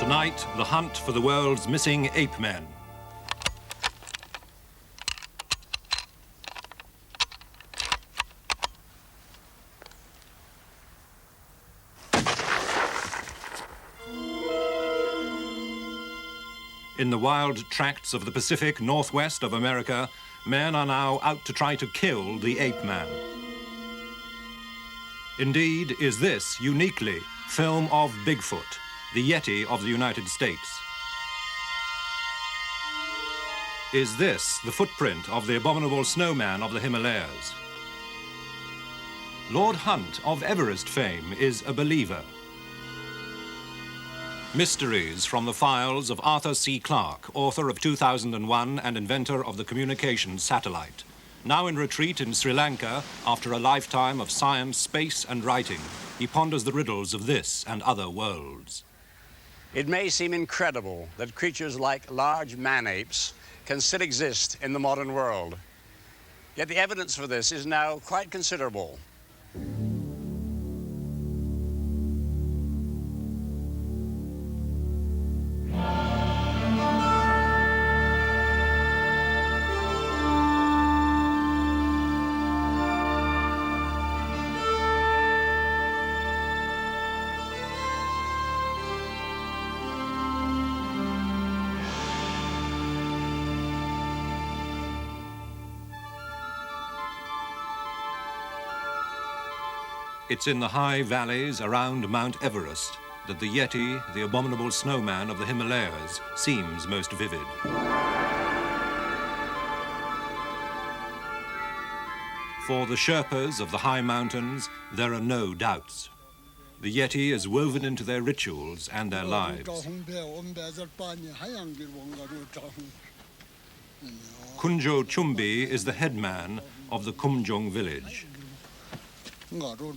Tonight, the hunt for the world's missing ape-men. In the wild tracts of the Pacific Northwest of America, men are now out to try to kill the ape-man. Indeed, is this uniquely film of Bigfoot, the Yeti of the United States? Is this the footprint of the abominable snowman of the Himalayas? Lord Hunt of Everest fame is a believer. Mysteries from the files of Arthur C. Clarke, author of 2001 and inventor of the communications satellite. Now in retreat in Sri Lanka, after a lifetime of science, space and writing, he ponders the riddles of this and other worlds. It may seem incredible that creatures like large man-apes can still exist in the modern world. Yet the evidence for this is now quite considerable. It's in the high valleys around Mount Everest that the Yeti, the abominable snowman of the Himalayas, seems most vivid. For the Sherpas of the high mountains, there are no doubts. The Yeti is woven into their rituals and their lives. Kunjo Chumbi is the headman of the Kumjong village.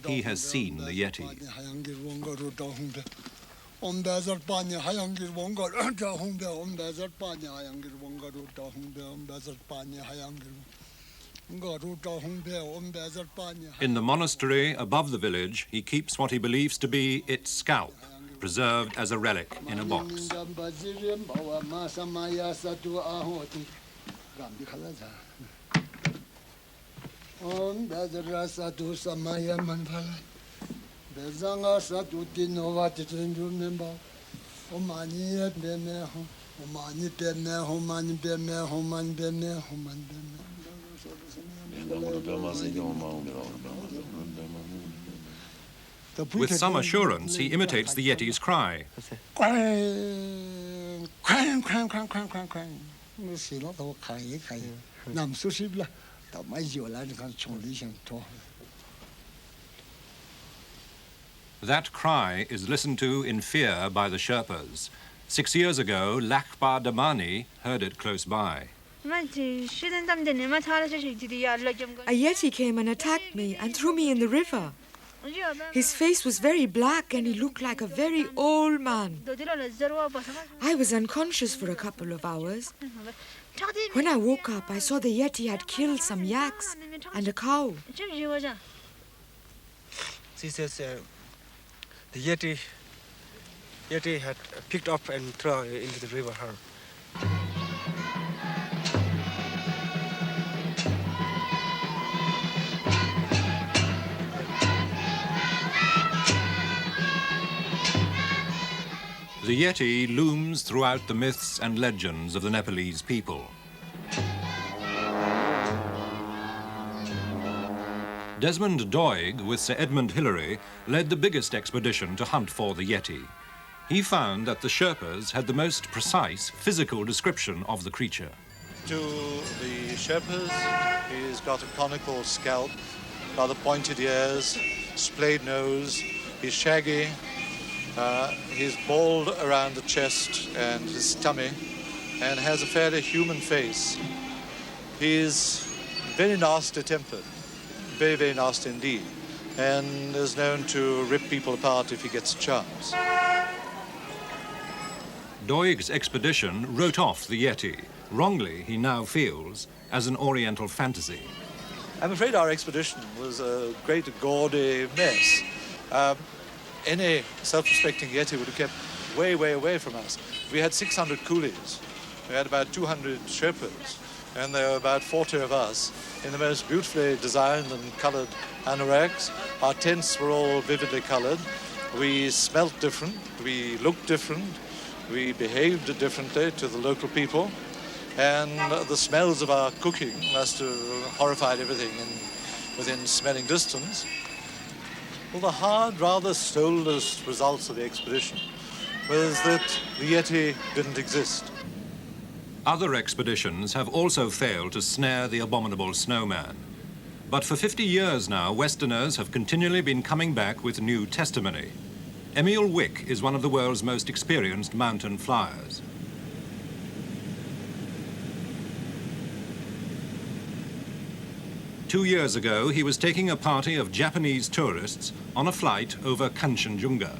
He has seen the Yeti. In the monastery above the village, he keeps what he believes to be its scalp, preserved as a relic in a box. With some assurance, he imitates the Yeti's cry. That cry is listened to in fear by the Sherpas. 6 years ago, Lakpa Damani heard it close by. A Yeti came and attacked me and threw me in the river. His face was very black and he looked like a very old man. I was unconscious for a couple of hours. When I woke up, I saw the Yeti had killed some yaks and a cow. She says the Yeti had picked up and thrown into the river her. The Yeti looms throughout the myths and legends of the Nepalese people. Desmond Doig, with Sir Edmund Hillary, led the biggest expedition to hunt for the Yeti. He found that the Sherpas had the most precise physical description of the creature. To the Sherpas, he's got a conical scalp, rather pointed ears, splayed nose, he's shaggy, he's bald around the chest and his tummy, and has a fairly human face. He's very nasty tempered, very, very nasty indeed, and is known to rip people apart if he gets a chance. Doig's expedition wrote off the Yeti, wrongly he now feels, as an Oriental fantasy. I'm afraid our expedition was a great gaudy mess. Any self-respecting Yeti would have kept way, way away from us. We had 600 coolies. We had about 200 Sherpas, and there were about 40 of us in the most beautifully designed and colored anoraks. Our tents were all vividly colored. We smelt different, we looked different, we behaved differently to the local people, and the smells of our cooking must have horrified everything within smelling distance. Well, the hard, rather soulless results of the expedition was that the Yeti didn't exist. Other expeditions have also failed to snare the abominable snowman. But for 50 years now, Westerners have continually been coming back with new testimony. Emil Wick is one of the world's most experienced mountain flyers. Two years ago, he was taking a party of Japanese tourists on a flight over Kanchenjunga.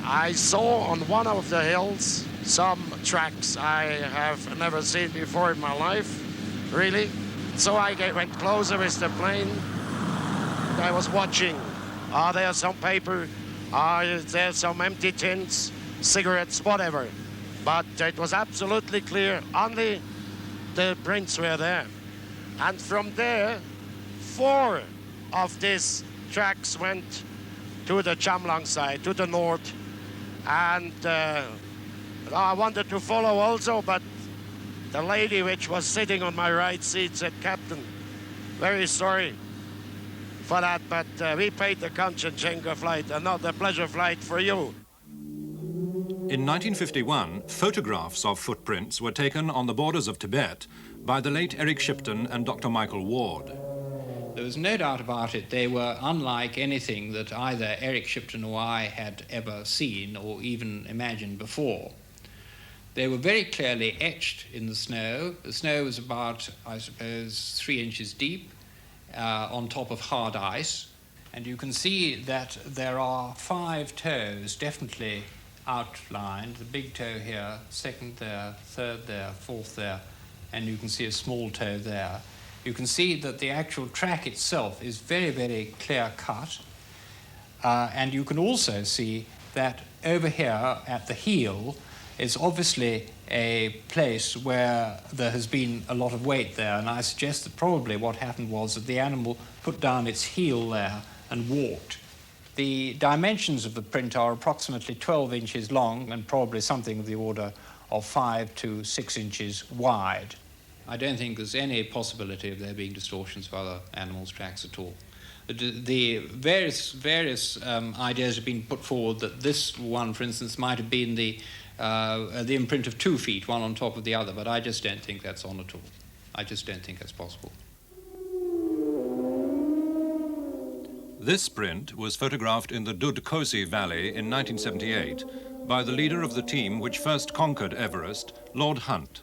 I saw on one of the hills some tracks I have never seen before in my life, really. So I went closer with the plane. I was watching. Are there some paper? Are there some empty tins, cigarettes, whatever? But it was absolutely clear. Only the prints were there. And from there, 4 of these tracks went to the Chamlang side, to the north. And I wanted to follow also, but the lady which was sitting on my right seat said, "Captain, very sorry for that, but we paid the Kanchenjunga flight and not the pleasure flight for you." In 1951, photographs of footprints were taken on the borders of Tibet by the late Eric Shipton and Dr. Michael Ward. There was no doubt about it. They were unlike anything that either Eric Shipton or I had ever seen or even imagined before. They were very clearly etched in the snow. The snow was about, I suppose, 3 inches deep on top of hard ice. And you can see that there are 5 toes definitely outlined. The big toe here, second there, third there, fourth there, and you can see a small toe there. You can see that the actual track itself is very, very clear cut. And you can also see that over here at the heel is obviously a place where there has been a lot of weight there. And I suggest that probably what happened was that the animal put down its heel there and walked. The dimensions of the print are approximately 12 inches long and probably something of the order of 5 to 6 inches wide. I don't think there's any possibility of there being distortions of other animals' tracks at all. The various ideas have been put forward that this one, for instance, might have been the imprint of 2 feet, one on top of the other, but I just don't think that's on at all. I just don't think that's possible. This print was photographed in the Dudkosi Valley in 1978 by the leader of the team which first conquered Everest, Lord Hunt.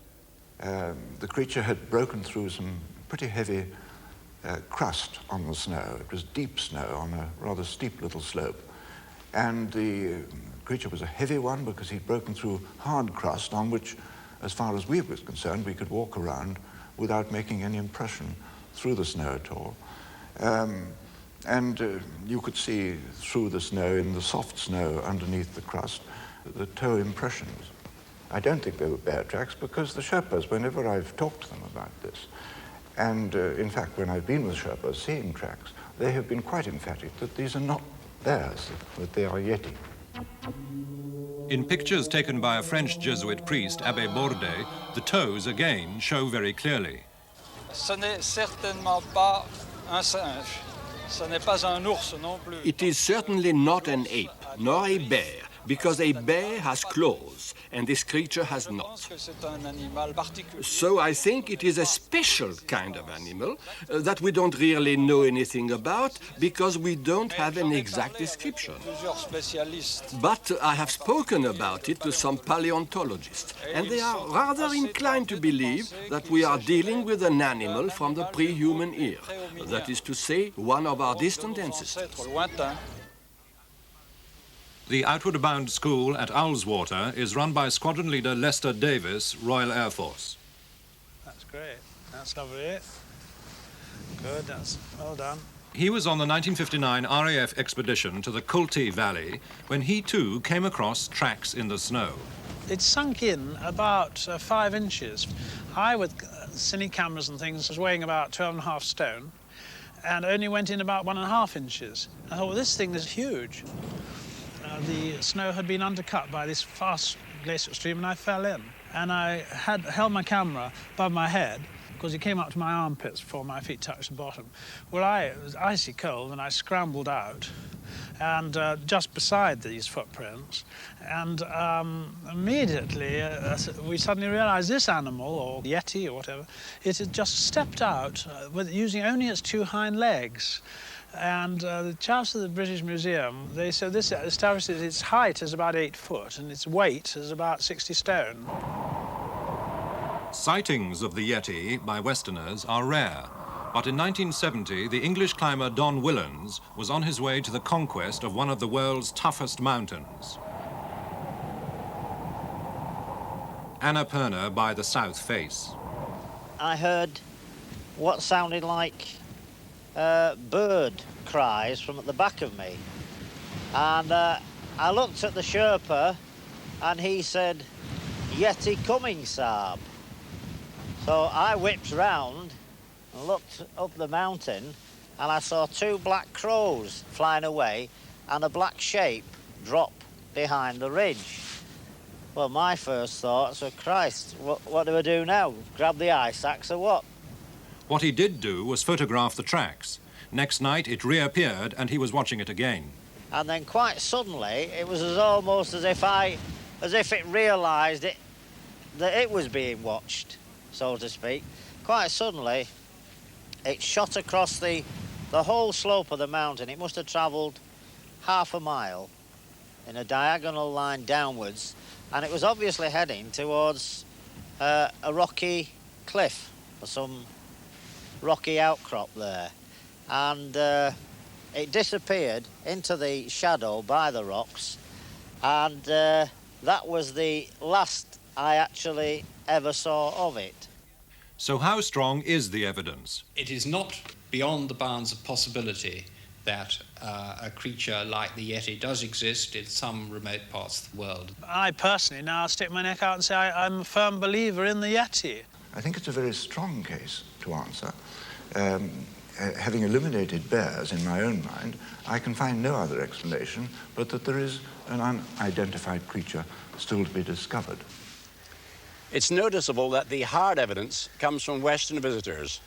The creature had broken through some pretty heavy crust on the snow. It was deep snow on a rather steep little slope. And the creature was a heavy one because he'd broken through hard crust on which, as far as we were concerned, we could walk around without making any impression through the snow at all. You could see through the snow, in the soft snow underneath the crust, the toe impressions. I don't think they were bear tracks because the Sherpas, whenever I've talked to them about this, and in fact when I've been with Sherpas seeing tracks, they have been quite emphatic that these are not bears, that they are Yeti. In pictures taken by a French Jesuit priest, Abbé Bourdet, the toes again show very clearly. Ce n'est certainement pas un singe. Ce n'est pas un ours non plus. It is certainly not an ape, nor a bear, because a bear has claws, and this creature has not. So I think it is a special kind of animal that we don't really know anything about because we don't have an exact description. But I have spoken about it to some paleontologists, and they are rather inclined to believe that we are dealing with an animal from the pre-human era, that is to say, one of our distant ancestors. The Outward Bound School at Ullswater is run by Squadron Leader Lester Davis, Royal Air Force. That's great. That's lovely. Good, that's well done. He was on the 1959 RAF expedition to the Kulti Valley when he too came across tracks in the snow. It sunk in about 5 inches. I, with cine cameras and things, was weighing about 12.5 stone and only went in about 1.5 inches. I thought, well, this thing is huge. The snow had been undercut by this fast glacial stream and I fell in. And I had held my camera above my head because it came up to my armpits before my feet touched the bottom. Well, it was icy cold and I scrambled out and just beside these footprints, and immediately we suddenly realized this animal, or Yeti or whatever, it had just stepped out using only its 2 hind legs. And the chaps at the British Museum, they said this establishes its height as about 8 foot and its weight is about 60 stone. Sightings of the Yeti by Westerners are rare, but in 1970 the English climber Don Whillans was on his way to the conquest of one of the world's toughest mountains. Annapurna by the south face. I heard what sounded like bird cries from at the back of me, and I looked at the Sherpa and he said, "Yeti coming, Saab." So I whipped round and looked up the mountain and I saw 2 black crows flying away and a black shape drop behind the ridge. Well, my first thoughts were, Christ, what do I do now? Grab the ice axe or what? What he did do was photograph the tracks. Next night it reappeared and he was watching it again. And then quite suddenly it was almost as if it realised that it was being watched, so to speak. Quite suddenly, it shot across the whole slope of the mountain. It must have travelled half a mile in a diagonal line downwards, and it was obviously heading towards a rocky cliff or some rocky outcrop there. And it disappeared into the shadow by the rocks, and that was the last I actually ever saw of it. So how strong is the evidence? It is not beyond the bounds of possibility that a creature like the Yeti does exist in some remote parts of the world. I personally now stick my neck out and say I'm a firm believer in the Yeti. I think it's a very strong case to answer. Having eliminated bears in my own mind, I can find no other explanation but that there is an unidentified creature still to be discovered. It's noticeable that the hard evidence comes from Western visitors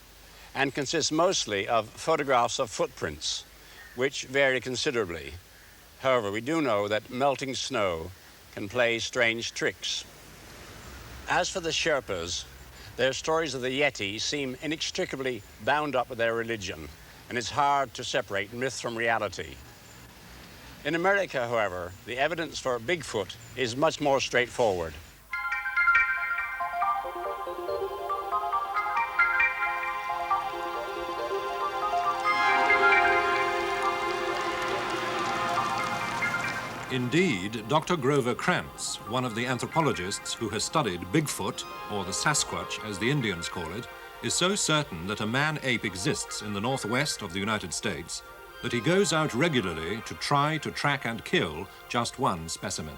and consists mostly of photographs of footprints, which vary considerably. However, we do know that melting snow can play strange tricks. As for the Sherpas, their stories of the Yeti seem inextricably bound up with their religion, and it's hard to separate myth from reality. In America, however, the evidence for Bigfoot is much more straightforward. Indeed, Dr. Grover Krantz, one of the anthropologists who has studied Bigfoot, or the Sasquatch as the Indians call it, is so certain that a man-ape exists in the northwest of the United States that he goes out regularly to try to track and kill just one specimen.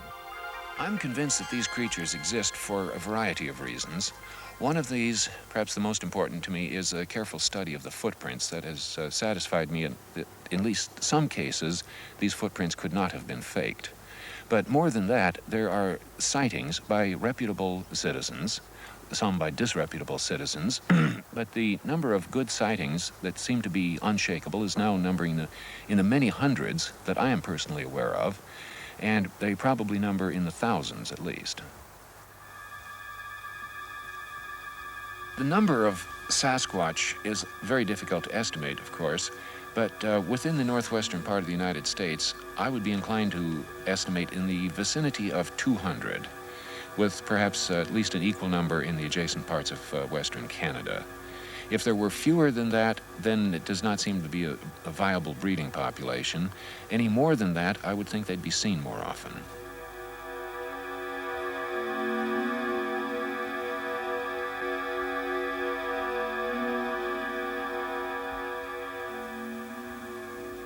I'm convinced that these creatures exist for a variety of reasons. One of these, perhaps the most important to me, is a careful study of the footprints that has satisfied me that in at least some cases these footprints could not have been faked. But more than that, there are sightings by reputable citizens, some by disreputable citizens, but the number of good sightings that seem to be unshakable is now numbering in the many hundreds that I am personally aware of, and they probably number in the thousands at least. The number of Sasquatch is very difficult to estimate, of course, but within the northwestern part of the United States, I would be inclined to estimate in the vicinity of 200, with perhaps at least an equal number in the adjacent parts of western Canada. If there were fewer than that, then it does not seem to be a viable breeding population. Any more than that, I would think they'd be seen more often.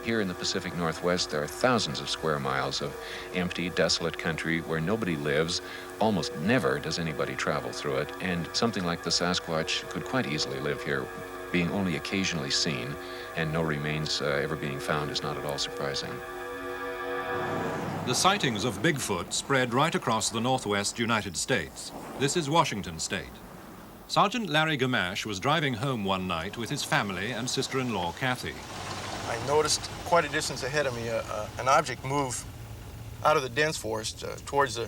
Here in the Pacific Northwest, there are thousands of square miles of empty, desolate country where nobody lives. Almost never does anybody travel through it, and something like the Sasquatch could quite easily live here, being only occasionally seen, and no remains ever being found is not at all surprising. The sightings of Bigfoot spread right across the northwest United States. This is Washington State. Sergeant Larry GAMACHE was driving home one night with his family and sister-in-law Kathy. I noticed quite a distance ahead of me an object move out of the dense forest towards the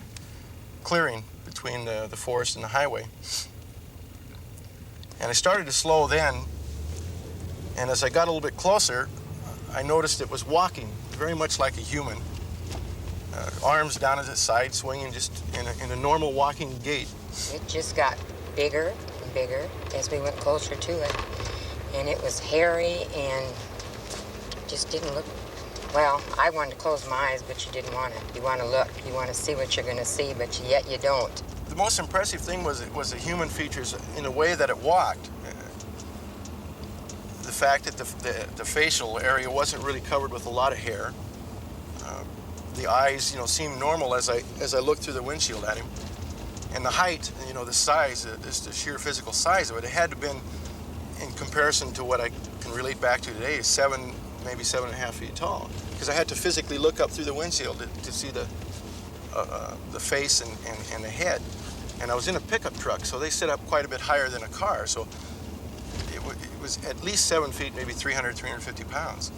clearing between the forest and the highway. And I started to slow then, and as I got a little bit closer, I noticed it was walking very much like a human. Arms down at its side, swinging just in a normal walking gait. It just got bigger and bigger as we went closer to it. And it was hairy and just didn't look, well, I wanted to close my eyes, but you didn't want to. You want to look, you want to see what you're going to see, but yet you don't. The most impressive thing was the human features in the way that it walked. The fact that the facial area wasn't really covered with a lot of hair. The eyes, seemed normal as I looked through the windshield at him. And the height, the size, just the sheer physical size of it, it had to have been, in comparison to what I can relate back to today, 7, maybe 7.5 feet tall. Because I had to physically look up through the windshield to see the face and the head. And I was in a pickup truck, so they sit up quite a bit higher than a car. So it was at least 7 feet, maybe 300, 350 pounds.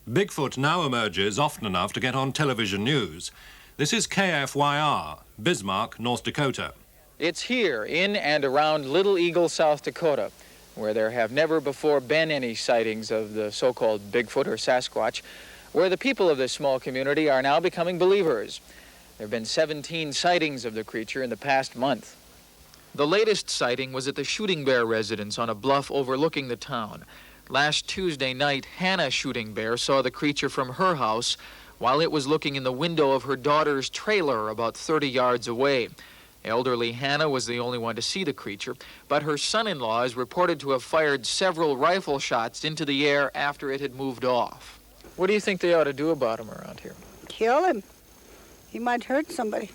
Bigfoot now emerges often enough to get on television news. This is KFYR, Bismarck, North Dakota. It's here in and around Little Eagle, South Dakota, where there have never before been any sightings of the so-called Bigfoot or Sasquatch, where the people of this small community are now becoming believers. There have been 17 sightings of the creature in the past month. The latest sighting was at the Shooting Bear residence on a bluff overlooking the town. Last Tuesday night, Hannah Shooting Bear saw the creature from her house while it was looking in the window of her daughter's trailer about 30 yards away. Elderly Hannah was the only one to see the creature, but her son-in-law is reported to have fired several rifle shots into the air after it had moved off. What do you think they ought to do about him around here? Kill him. He might hurt somebody.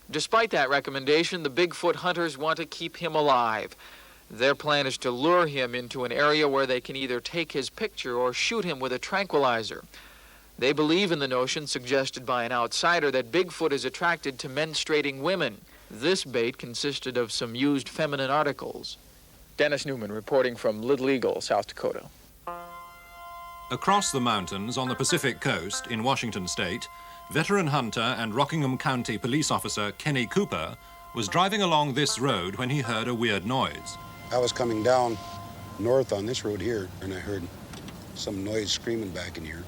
Despite that recommendation, the Bigfoot hunters want to keep him alive. Their plan is to lure him into an area where they can either take his picture or shoot him with a tranquilizer. They believe in the notion suggested by an outsider that Bigfoot is attracted to menstruating women. This bait consisted of some used feminine articles. Dennis Newman reporting from Little Eagle, South Dakota. Across the mountains on the Pacific coast in Washington State, veteran hunter and Rockingham County police officer Kenny Cooper was driving along this road when he heard a weird noise. I was coming down north on this road here, and I heard some noise screaming back in here.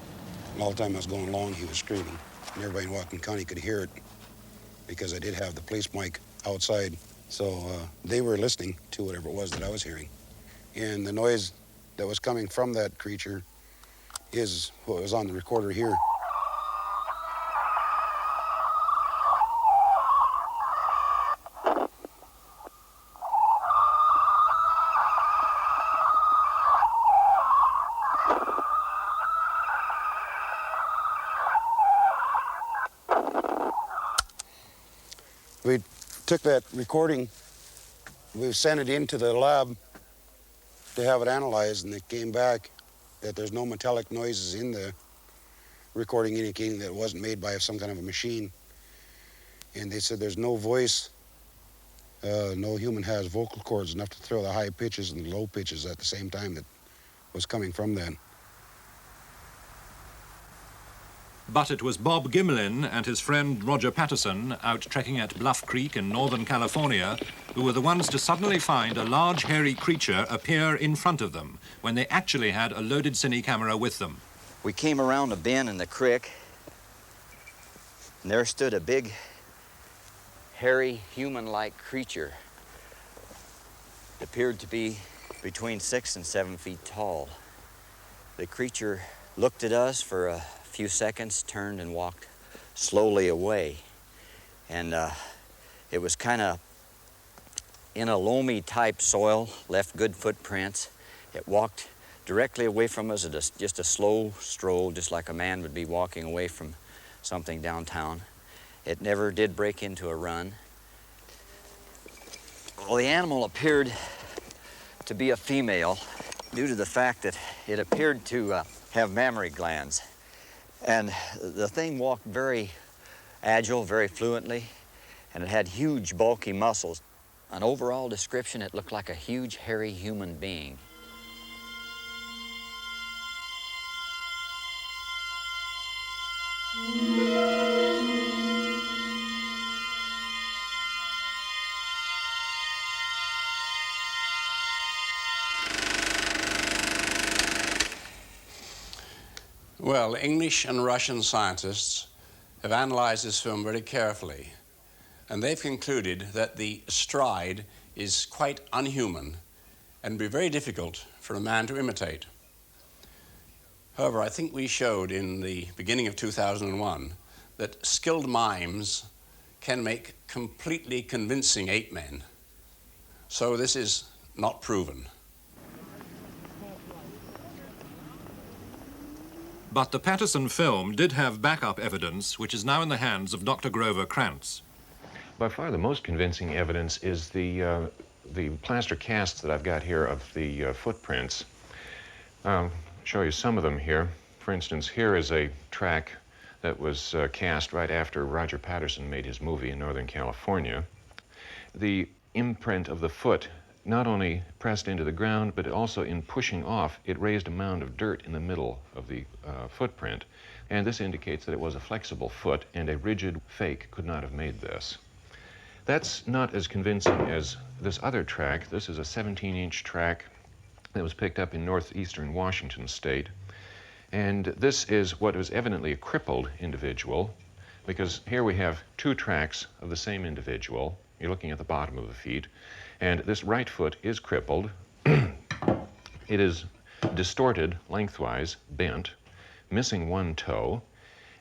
And all the time I was going along, he was screaming. And everybody in Whatcom County could hear it because I did have the police mic outside. So they were listening to whatever it was that I was hearing. And the noise that was coming from that creature is what was on the recorder here. We took that recording, we sent it into the lab to have it analyzed, and it came back that there's no metallic noises in the recording, indicating that it wasn't made by some kind of a machine. And they said there's no voice, no human has vocal cords enough to throw the high pitches and the low pitches at the same time that was coming from that. But it was Bob Gimlin and his friend Roger Patterson, out trekking at Bluff Creek in Northern California, who were the ones to suddenly find a large hairy creature appear in front of them when they actually had a loaded cine camera with them. We came around a bend in the creek, and there stood a big, hairy, human-like creature. It appeared to be between 6 and 7 feet tall. The creature looked at us for a few seconds, turned and walked slowly away. And it was kind of in a loamy type soil, left good footprints. It walked directly away from us at just a slow stroll, just like a man would be walking away from something downtown. It never did break into a run. Well, the animal appeared to be a female due to the fact that it appeared to have mammary glands. And the thing walked very agile, very fluently, and it had huge, bulky muscles. An overall description, it looked like a huge, hairy human being. Well, English and Russian scientists have analyzed this film very carefully, and they've concluded that the stride is quite unhuman and be very difficult for a man to imitate. However, I think we showed in the beginning of 2001 that skilled mimes can make completely convincing ape-men. So this is not proven. But the Patterson film did have backup evidence, which is now in the hands of Dr. Grover Krantz. By far the most convincing evidence is the plaster casts that I've got here of the footprints. I'll show you some of them here. For instance, here is a track that was cast right after Roger Patterson made his movie in Northern California. The imprint of the foot not only pressed into the ground, but also in pushing off, it raised a mound of dirt in the middle of the footprint. And this indicates that it was a flexible foot, and a rigid fake could not have made this. That's not as convincing as this other track. This is a 17-inch track that was picked up in northeastern Washington state. And this is what was evidently a crippled individual, because here we have two tracks of the same individual. You're looking at the bottom of the feet. And this right foot is crippled. It is distorted lengthwise, bent, missing one toe,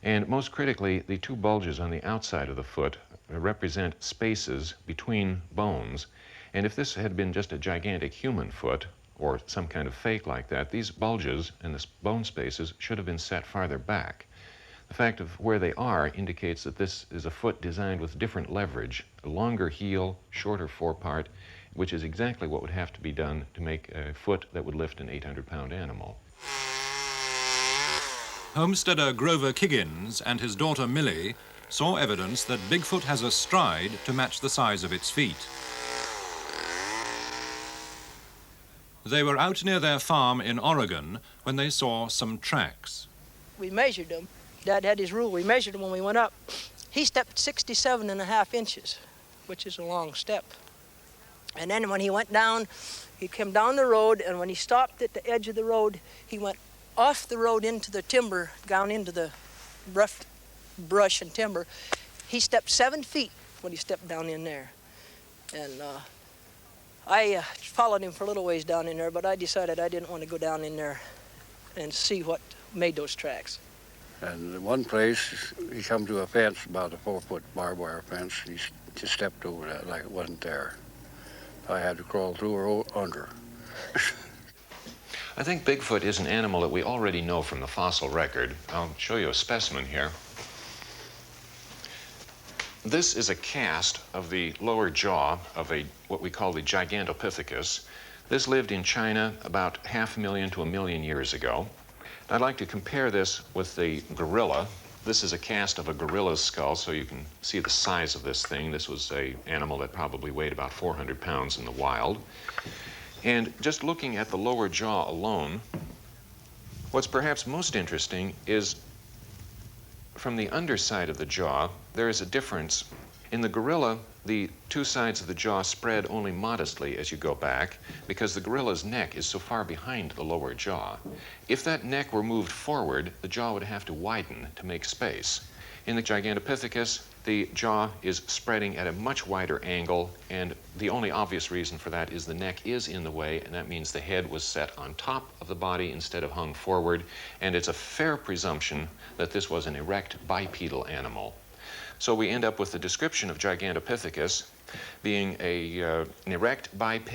and most critically, the two bulges on the outside of the foot represent spaces between bones. And if this had been just a gigantic human foot, or some kind of fake like that, these bulges and the bone spaces should have been set farther back. The fact of where they are indicates that this is a foot designed with different leverage, a longer heel, shorter forepart, which is exactly what would have to be done to make a foot that would lift an 800-pound animal. Homesteader Grover Kiggins and his daughter Millie saw evidence that Bigfoot has a stride to match the size of its feet. They were out near their farm in Oregon when they saw some tracks. We measured them. Dad had his rule. We measured them when we went up. He stepped 67.5 inches, which is a long step. And then when he went down, he came down the road, and when he stopped at the edge of the road, he went off the road into the timber, down into the rough brush and timber. He stepped 7 feet when he stepped down in there. And I followed him for a little ways down in there, but I decided I didn't want to go down in there and see what made those tracks. And in one place, he come to a fence, about a 4-foot barbed wire fence. He just stepped over that like it wasn't there. I had to crawl through or under. I think Bigfoot is an animal that we already know from the fossil record. I'll show you a specimen here. This is a cast of the lower jaw of what we call the Gigantopithecus. This lived in China about 500,000 to 1 million years ago. I'd like to compare this with the gorilla. This is a cast of a gorilla's skull, so you can see the size of this thing. This was an animal that probably weighed about 400 pounds in the wild. And just looking at the lower jaw alone, what's perhaps most interesting is from the underside of the jaw, there is a difference. In the gorilla, the two sides of the jaw spread only modestly as you go back because the gorilla's neck is so far behind the lower jaw. If that neck were moved forward, the jaw would have to widen to make space. In the Gigantopithecus, the jaw is spreading at a much wider angle, and the only obvious reason for that is the neck is in the way, and that means the head was set on top of the body instead of hung forward, and it's a fair presumption that this was an erect bipedal animal. So we end up with the description of Gigantopithecus being an erect biped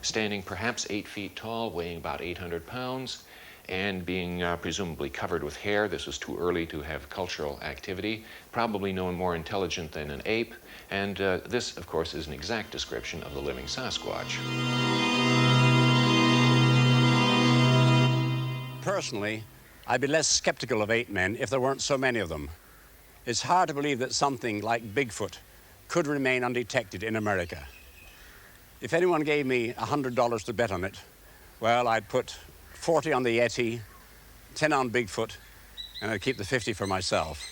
standing perhaps 8 feet tall, weighing about 800 pounds, and being presumably covered with hair. This was too early to have cultural activity, probably no more intelligent than an ape, and this, of course, is an exact description of the living Sasquatch. Personally, I'd be less skeptical of ape-men if there weren't so many of them. It's hard to believe that something like Bigfoot could remain undetected in America. If anyone gave me $100 to bet on it, well, I'd put 40 on the Yeti, 10 on Bigfoot, and I'd keep the 50 for myself.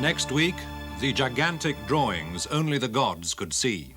Next week, the gigantic drawings only the gods could see.